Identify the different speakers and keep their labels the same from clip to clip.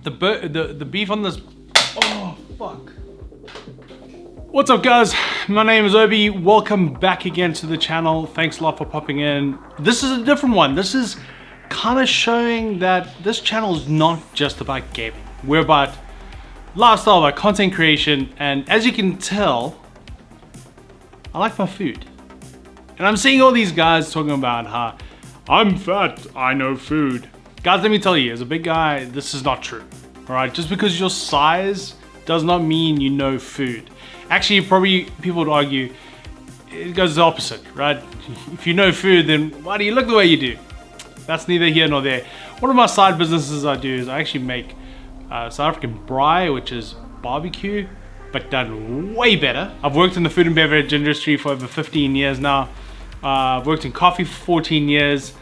Speaker 1: The beef on this. Oh fuck. What's up, guys? My name is Obi. Welcome back again to the channel. Thanks a lot for popping in. This is a different one. This is kind of showing that this channel is not just about gaming. We're about lifestyle, about content creation, and as you can tell, I like my food. And I'm seeing all these guys talking about how I'm fat, I know food. Guys, let me tell you, as a big guy, this is not true. All right, just because your size does not mean you know food. Actually, probably people would argue it goes the opposite, right? If you know food, then why do you look the way you do? That's neither here nor there. One of my side businesses I do is I actually make South African braai, which is barbecue, but done way better. I've worked in the food and beverage industry for over 15 years now. I've worked in coffee for 14 years.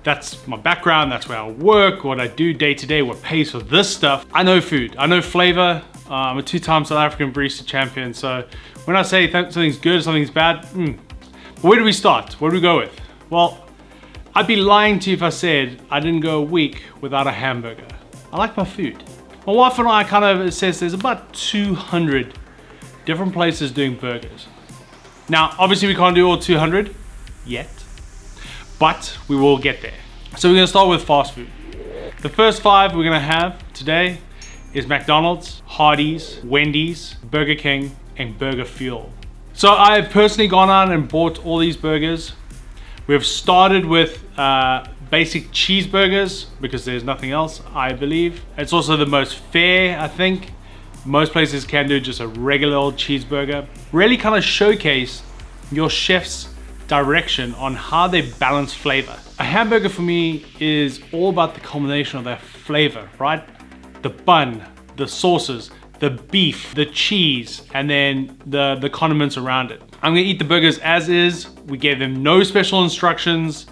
Speaker 1: That's my background, that's where I work, what I do day to day, what pays for this stuff. I know food, I know flavor. I'm a 2-time South African barista champion, so when I say something's good, something's bad, but where do we start? Where do we go with? Well, I'd be lying to you if I said I didn't go a week without a hamburger. I like my food. My wife and I kind of says there's about 200 different places doing burgers. Now, obviously we can't do all 200 yet, but we will get there. So we're gonna start with fast food. The first 5 we're gonna have today is McDonald's, Hardees, Wendys, Burger King, and Burger Fuel. So I've personally gone out and bought all these burgers. We've started with basic cheeseburgers because there's nothing else, I believe. It's also the most fair, I think. Most places can do just a regular old cheeseburger. Really kind of showcase your chef's direction on how they balance flavor. A hamburger for me is all about the combination of that flavor, right? The bun, the sauces, the beef, the cheese, and then the condiments around it. I'm gonna eat the burgers as is. We gave them no special instructions.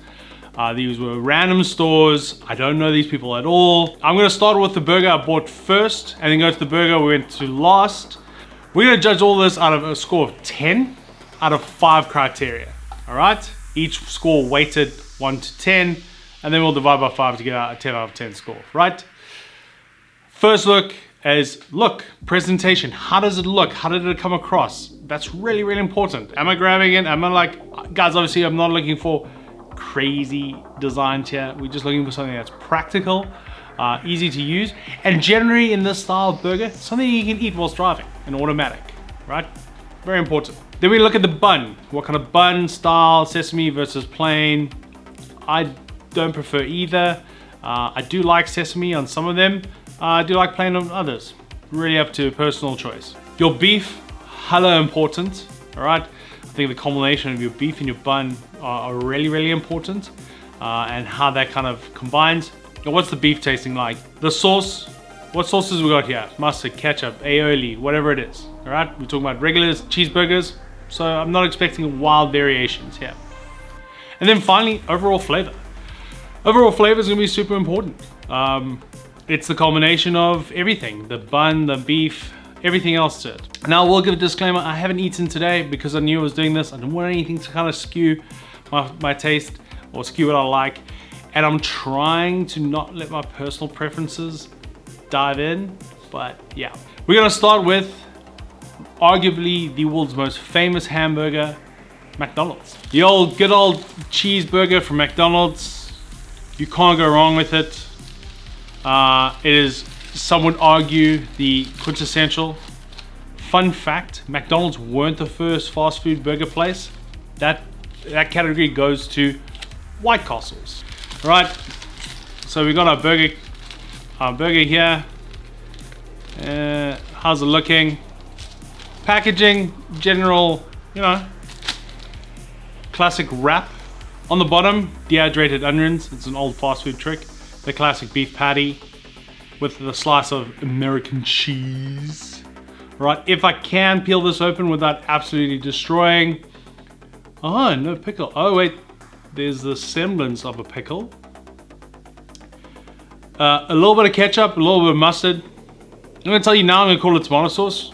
Speaker 1: These were random stores. I don't know these people at all. I'm gonna start with the burger I bought first and then go to the burger we went to last. We're gonna judge all this out of a score of 10 out of 5 criteria. All right, each score weighted 1 to 10, and then we'll divide by 5 to get out a 10 out of 10 score, right? First look is presentation. How does it look? How did it come across? That's really, really important. Am I grabbing it? Am I like, guys, obviously I'm not looking for crazy designs here. We're just looking for something that's practical, easy to use, and generally in this style of burger, something you can eat whilst driving, an automatic, right? Very important. Then we look at the bun. What kind of bun style, sesame versus plain? I don't prefer either. I do like sesame on some of them. I do like plain on others. Really up to personal choice. Your beef, hella important, all right? I think the combination of your beef and your bun are really, really important, and how that kind of combines. And what's the beef tasting like? The sauce, what sauces we got here? Mustard, ketchup, aioli, whatever it is, all right? We're talking about regular cheeseburgers, so I'm not expecting wild variations here. And then finally, overall flavor. Overall flavor is gonna be super important. It's the combination of everything, the bun, the beef, everything else to it. Now, I will give a disclaimer, I haven't eaten today because I knew I was doing this. I didn't want anything to kind of skew my taste or skew what I like. And I'm trying to not let my personal preferences dive in, but yeah. We're gonna start with arguably the world's most famous hamburger, McDonald's. The good old cheeseburger from McDonald's. You can't go wrong with it. It is, some would argue, the quintessential. Fun fact, McDonald's weren't the first fast food burger place. That category goes to White Castles. Right, so we got our burger here. How's it looking? Packaging, general, you know, classic wrap. On the bottom, dehydrated onions. It's an old fast food trick. The classic beef patty with the slice of American cheese. Right, if I can peel this open without absolutely destroying. Oh, no pickle. Oh wait, there's the semblance of a pickle. A little bit of ketchup, a little bit of mustard. I'm gonna tell you now, I'm gonna call it tomato sauce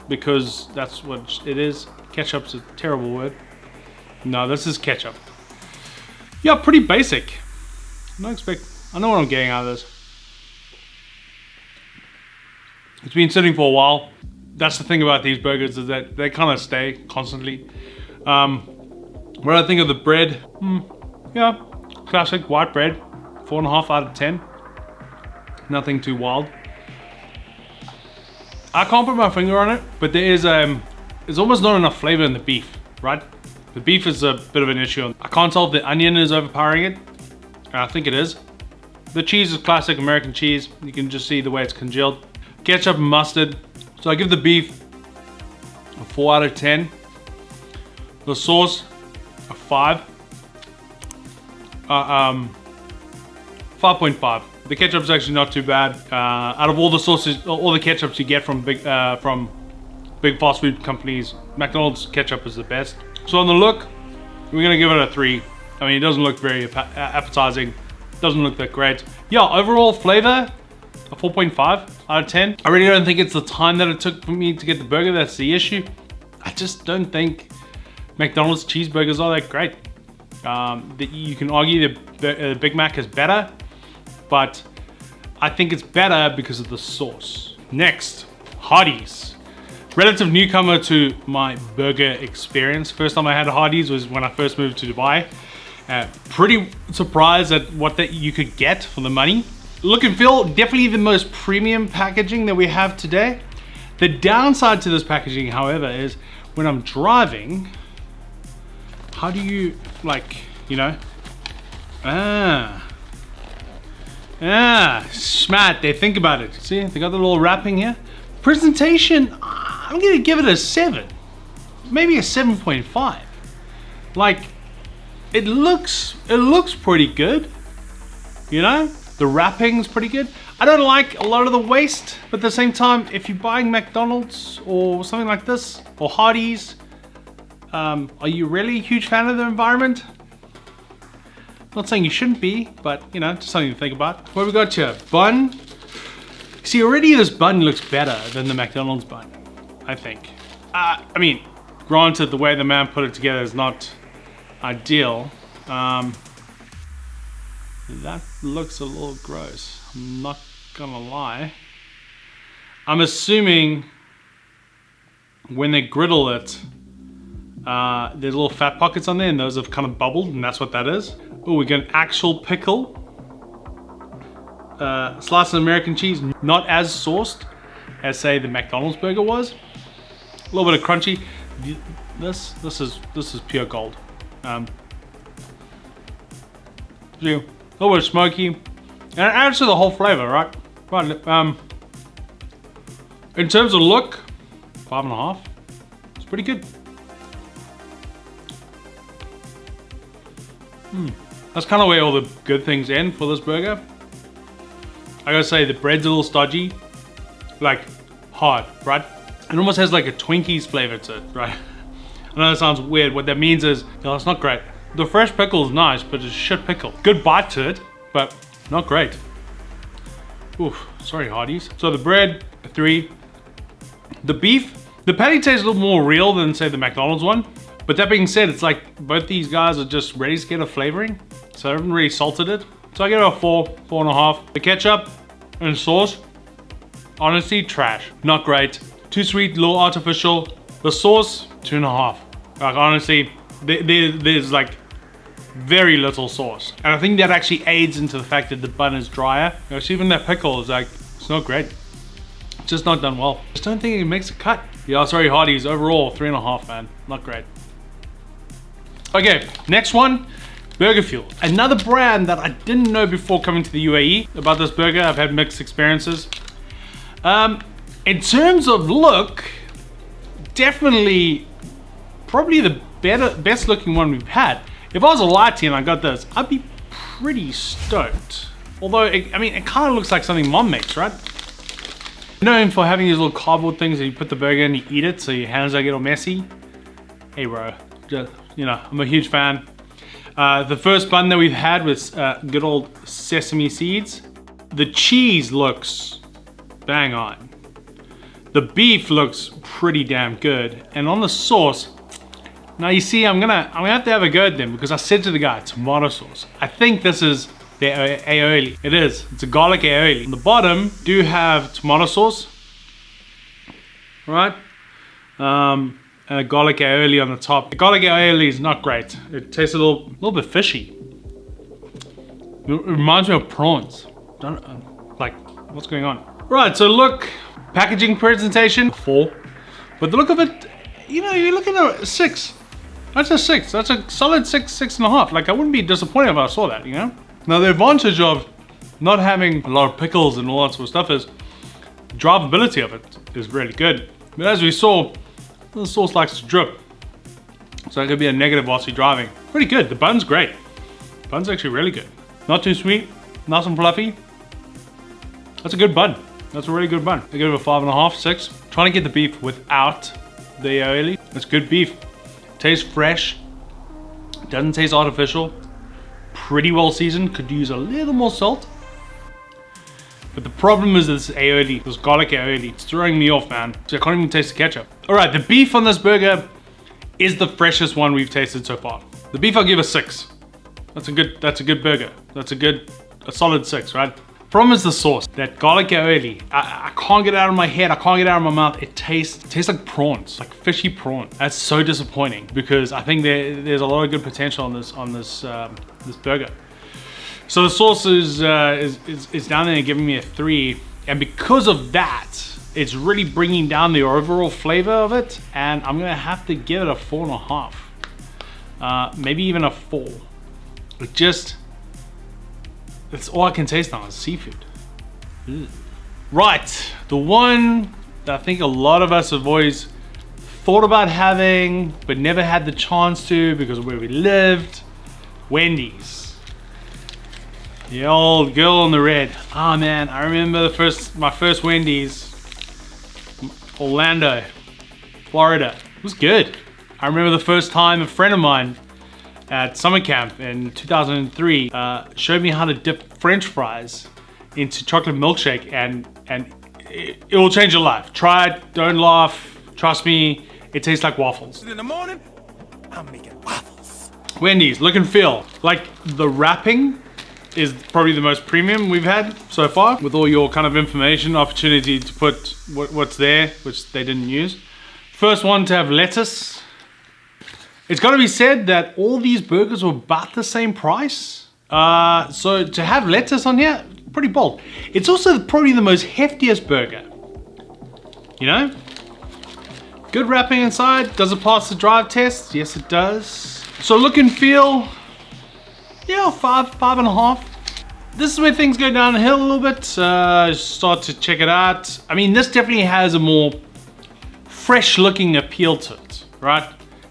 Speaker 1: because that's what it is. Ketchup's a terrible word. No, this is ketchup. Yeah, pretty basic. I know what I'm getting out of this. It's been sitting for a while. That's the thing about these burgers, is that they kind of stay constantly. What I think of the bread, yeah, classic white bread, 4.5 out of 10. Nothing too wild. I can't put my finger on it, but there's almost not enough flavor in the beef, right? The beef is a bit of an issue. I can't tell if the onion is overpowering it. I think it is. The cheese is classic American cheese. You can just see the way it's congealed. Ketchup and mustard. So I give the beef a 4 out of 10. The sauce, a 5. 5.5. The ketchup is actually not too bad. Out of all the sauces, all the ketchups you get from big fast food companies, McDonald's ketchup is the best. So on the look, we're gonna give it a 3. I mean, it doesn't look very appetizing. Doesn't look that great. Yeah, overall flavor, a 4.5 out of 10. I really don't think it's the time that it took for me to get the burger that's the issue. I just don't think McDonald's cheeseburgers are that great. You can argue the Big Mac is better, but I think it's better because of the sauce. Next, Hardees. Relative newcomer to my burger experience. First time I had a Hardees was when I first moved to Dubai. Pretty surprised at what you could get for the money. Look and feel, definitely the most premium packaging that we have today. The downside to this packaging, however, is when I'm driving, how do you, like, you know, smart, they think about it. See, they got the little wrapping here. Presentation, I'm gonna give it a 7, maybe a 7.5. Like, it looks pretty good, you know? The wrapping's pretty good. I don't like a lot of the waste, but at the same time, if you're buying McDonald's or something like this, or Hardees, are you really a huge fan of the environment? Not saying you shouldn't be, but you know, just something to think about. What have we got here? Bun. See, already this bun looks better than the McDonald's bun, I think. I mean, granted, the way the man put it together is not ideal. That looks a little gross. I'm not gonna lie. I'm assuming when they griddle it, there's little fat pockets on there, and those have kind of bubbled, and that's what that is. Oh, we got an actual pickle. Slice of American cheese, not as sauced as, say, the McDonald's burger was. A little bit of crunchy. This is pure gold. Yeah, a little bit of smoky, and it adds to the whole flavor, right? Right. In terms of look, 5.5. It's pretty good. That's kind of where all the good things end for this burger. I gotta say, the bread's a little stodgy, like hard, right? It almost has like a Twinkies flavor to it, right? I know that sounds weird. What that means is, it's not great. The fresh pickle is nice, but it's a shit pickle. Good bite to it, but not great. Oof, sorry Hardees. So the bread, a 3. The beef, the patty tastes a little more real than, say, the McDonald's one. But that being said, it's like both these guys are just ready to get a flavoring, so I haven't really salted it. So I give it a 4, 4.5. The ketchup and sauce, honestly, trash. Not great. Too sweet, a little artificial. The sauce, 2.5. Like, honestly, there's like very little sauce. And I think that actually aids into the fact that the bun is drier. You know, so even that pickle is like, it's not great. It's just not done well. I just don't think it makes a cut. Yeah, sorry Hardees, overall 3.5, man. Not great. Okay, next one, Burger Fuel. Another brand that I didn't know before coming to the UAE about this burger. I've had mixed experiences. In terms of look, definitely probably the best looking one we've had. If I was a lighty and I got this, I'd be pretty stoked. Although, I mean, it kind of looks like something mom makes, right? Known for having these little cardboard things that you put the burger in, you eat it, so your hands don't get all messy. Hey bro, just, you know, I'm a huge fan. The first bun that we've had was good old sesame seeds. The cheese looks bang on. The beef looks pretty damn good. And on the sauce, now you see, I'm gonna have to have a go at them because I said to the guy, tomato sauce. I think this is their aioli. It is, it's a garlic aioli. On the bottom do have tomato sauce. right? And a garlic aioli on the top. The garlic aioli is not great. It tastes a little bit fishy. It reminds me of prawns. Like, what's going on? Right, so look, packaging presentation, 4. But the look of it, you know, you're looking at a 6. That's a 6. That's a solid 6, 6.5. Like, I wouldn't be disappointed if I saw that, you know? Now, the advantage of not having a lot of pickles and all that sort of stuff is drivability of it is really good. But as we saw, the sauce likes to drip. So it could be a negative whilst you're driving. Pretty good. The bun's great. The bun's actually really good. Not too sweet, nice and fluffy. That's a good bun. That's a really good bun. I give it a 5.5, 6. Trying to get the beef without the aioli. It's good beef. Tastes fresh. Doesn't taste artificial. Pretty well seasoned. Could use a little more salt. But the problem is this aioli, this garlic aioli. It's throwing me off, man. So I can't even taste the ketchup. All right, the beef on this burger is the freshest one we've tasted so far. The beef I'll give a 6. That's a good burger. That's a solid 6, right? Problem is the sauce. That garlic aioli, I can't get it out of my head. I can't get it out of my mouth. It tastes like prawns, like fishy prawn. That's so disappointing because I think there's a lot of good potential on this burger. So the sauce is down there and giving me a 3, and because of that, it's really bringing down the overall flavor of it, and I'm gonna have to give it a 4.5, maybe even a 4. That's all I can taste now is seafood. Ugh. Right, the one that I think a lot of us have always thought about having, but never had the chance to because of where we lived, Wendys. The old girl in the red. Ah, man, I remember my first Wendys, Orlando, Florida. It was good. I remember the first time a friend of mine at summer camp in 2003 showed me how to dip French fries into chocolate milkshake, and it will change your life. Try it, don't laugh, trust me, it tastes like waffles.
Speaker 2: In the morning, I'm making waffles.
Speaker 1: Wendys, look and feel. Like, the wrapping is probably the most premium we've had so far, with all your kind of information, opportunity to put what's there, which they didn't use. First one to have lettuce. It's got to be said that all these burgers were about the same price. So to have lettuce on here, pretty bold. It's also probably the most heftiest burger. You know? Good wrapping inside. Does it pass the drive test? Yes, it does. So look and feel, yeah, 5.5. This is where things go downhill a little bit. Start to check it out. I mean, this definitely has a more fresh looking appeal to it, right?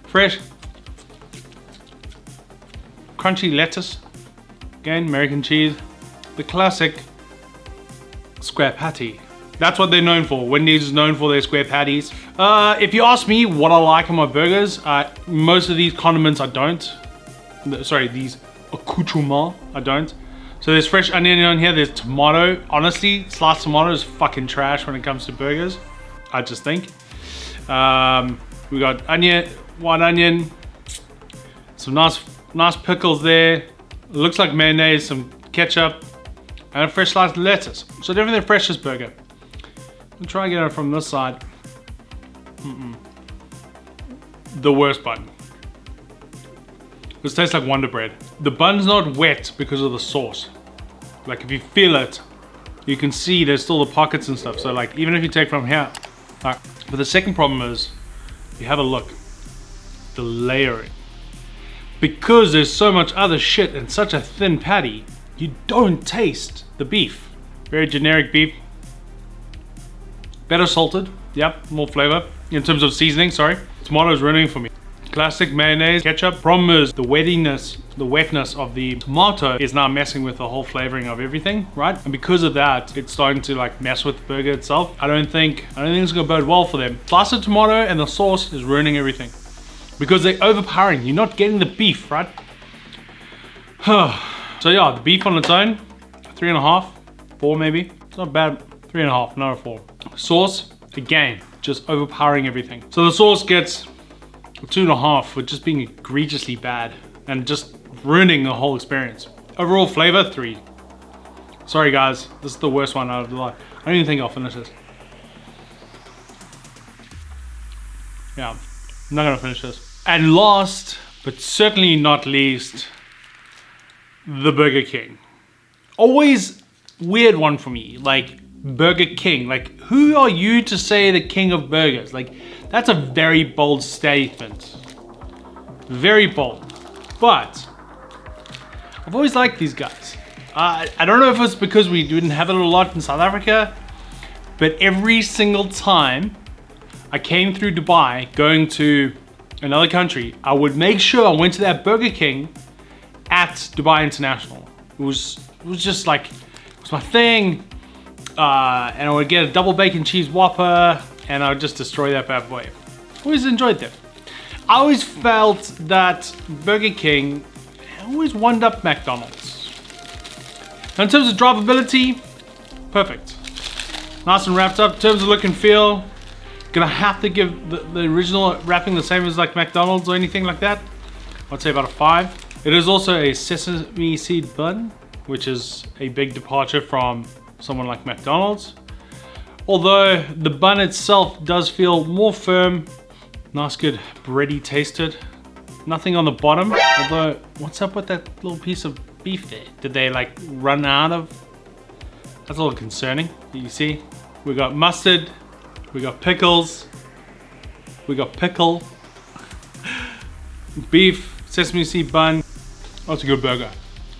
Speaker 1: Fresh. Crunchy lettuce, again, American cheese, the classic square patty. That's what they're known for. Wendy's is known for their square patties. If you ask me what I like on my burgers, most of these condiments I don't. Sorry, these accoutrements I don't. So there's fresh onion on here, there's tomato. Honestly, sliced tomato is fucking trash when it comes to burgers, I just think. We got onion, white onion, some nice pickles there. It looks like mayonnaise, some ketchup, and a fresh sliced lettuce. So definitely the freshest burger. I'll try and get it from this side. The worst bun. This tastes like Wonder Bread. The bun's not wet because of the sauce. Like, if you feel it, you can see there's still the pockets and stuff. So like, even if you take from here, but the second problem is, you have a look, the layering. Because there's so much other shit in such a thin patty, you don't taste the beef. Very generic beef. Better salted, yep, more flavor. In terms of seasoning, sorry. Tomatoes ruining for me. Classic mayonnaise, ketchup. Problem is the wetness of the tomato is now messing with the whole flavoring of everything, right? And because of that, it's starting to like mess with the burger itself. I don't think it's gonna bode well for them. Slice of tomato and the sauce is ruining everything. Because they're overpowering. You're not getting the beef, right? So yeah, the beef on its own, 3.5, 4 maybe. It's not bad, 3.5, not a 4. Sauce, again, just overpowering everything. So the sauce gets 2.5 for just being egregiously bad and just ruining the whole experience. Overall flavor, 3. Sorry guys, this is the worst one out of the lot. I don't even think I'll finish this. Yeah, I'm not gonna finish this. And last, but certainly not least, the Burger King. Always weird one for me, like Burger King. Like, who are you to say the king of burgers? Like, that's a very bold statement. Very bold. But I've always liked these guys. I don't know if it's because we didn't have it a lot in South Africa, but every single time I came through Dubai going to another country, I would make sure I went to that Burger King at Dubai International. It was just like, it was my thing. And I would get a double bacon cheese Whopper and I would just destroy that bad boy. Always enjoyed them. I always felt that Burger King always one up McDonald's. Now in terms of drivability, perfect. Nice and wrapped up. In terms of look and feel, gonna have to give the original wrapping the same as like McDonald's or anything like that. I'd say about a 5. It is also a sesame seed bun, which is a big departure from someone like McDonald's. Although the bun itself does feel more firm. Nice, good bready tasted. Nothing on the bottom. Although, what's up with that little piece of beef there? Did they like run out of? That's a little concerning. You see, we got mustard, we got pickles, we got pickle, beef, sesame seed bun. That's a good burger.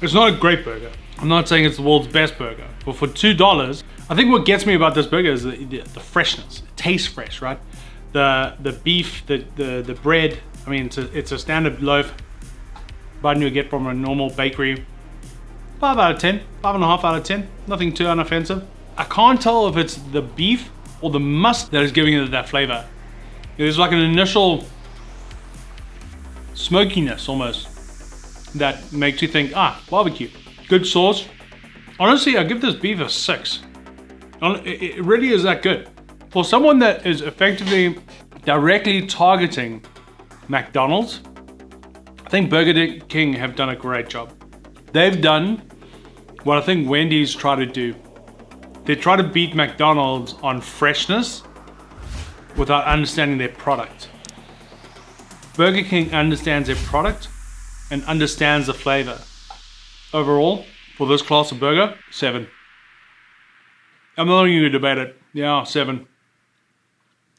Speaker 1: It's not a great burger. I'm not saying it's the world's best burger, but for $2, I think what gets me about this burger is the freshness. It tastes fresh, right? The beef, the bread. I mean, it's a standard loaf bun you get from a normal bakery. 5 out of 10, 5.5 out of 10. Nothing too unoffensive. I can't tell if it's the beef or the mustard that is giving it that flavor. There's like an initial smokiness almost that makes you think, barbecue. Good sauce. Honestly, I give this beef a 6. It really is that good. For someone that is effectively directly targeting McDonald's, I think Burger King have done a great job. They've done what I think Wendys try to do. They try to beat McDonald's on freshness without understanding their product. Burger King understands their product and understands the flavor. Overall, for this class of burger, 7. I'm not even gonna debate it. Yeah, 7.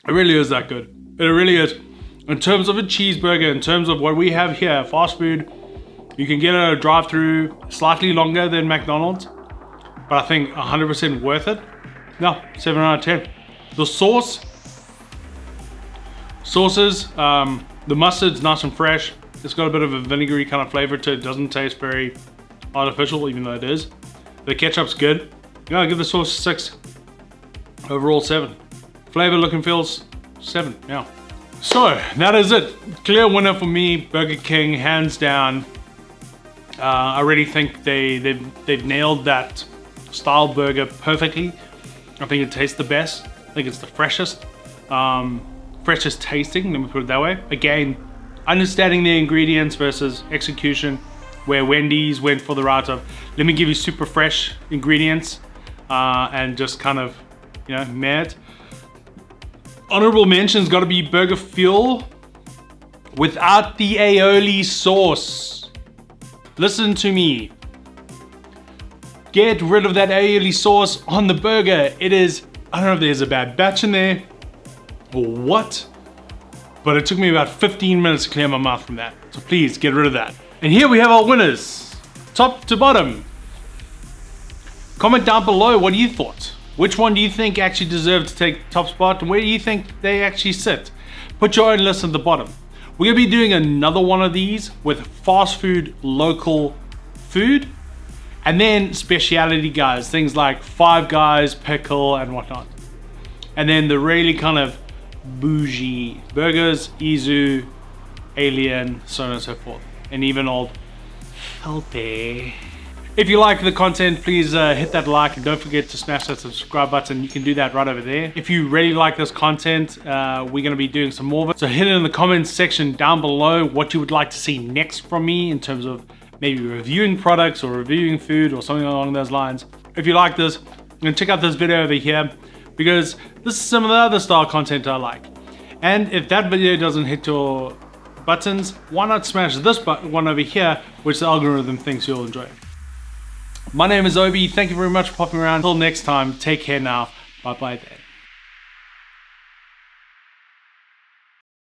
Speaker 1: It really is that good. It really is. In terms of a cheeseburger, in terms of what we have here, fast food, you can get a drive-through slightly longer than McDonald's, but I think 100% worth it. No, 7 out of 10. The sauces, the mustard's nice and fresh. It's got a bit of a vinegary kind of flavor to it. It doesn't taste very artificial, even though it is. The ketchup's good. Yeah, I'll give the sauce a 6. Overall, 7. Flavor, look and feels, 7. Yeah. So that is it. Clear winner for me. Burger King, hands down. I really think they've nailed that style burger perfectly. I think it tastes the best. I think it's the freshest, freshest tasting. Let me put it that way. Again, understanding the ingredients versus execution, where Wendys went for the route of let me give you super fresh ingredients and just kind of, you know, mad. Honorable mention's got to be Burger Fuel without the aioli sauce. Listen to me. Get rid of that aioli sauce on the burger. It is, I don't know if there's a bad batch in there or what, but it took me about 15 minutes to clear my mouth from that. So please get rid of that. And here we have our winners, top to bottom. Comment down below what you thought. Which one do you think actually deserved to take top spot, and where do you think they actually sit? Put your own list at the bottom. We're gonna be doing another one of these with fast food, local food, and then speciality guys, things like Five Guys, pickle, and whatnot. And then the really kind of bougie burgers, Izu, Alien, so on and so forth, and even old Healthy. If you like the content, please hit that like and don't forget to smash that subscribe button. You can do that right over there. If you really like this content, we're going to be doing some more of it. So hit it in the comments section down below what you would like to see next from me in terms of maybe reviewing products or reviewing food or something along those lines. If you like this, then check out this video over here because this is some of the other style content I like. And if that video doesn't hit your buttons, why not smash this one over here, which the algorithm thinks you'll enjoy. My name is Obi. Thank you very much for popping around. Until next time, take care now. Bye bye then.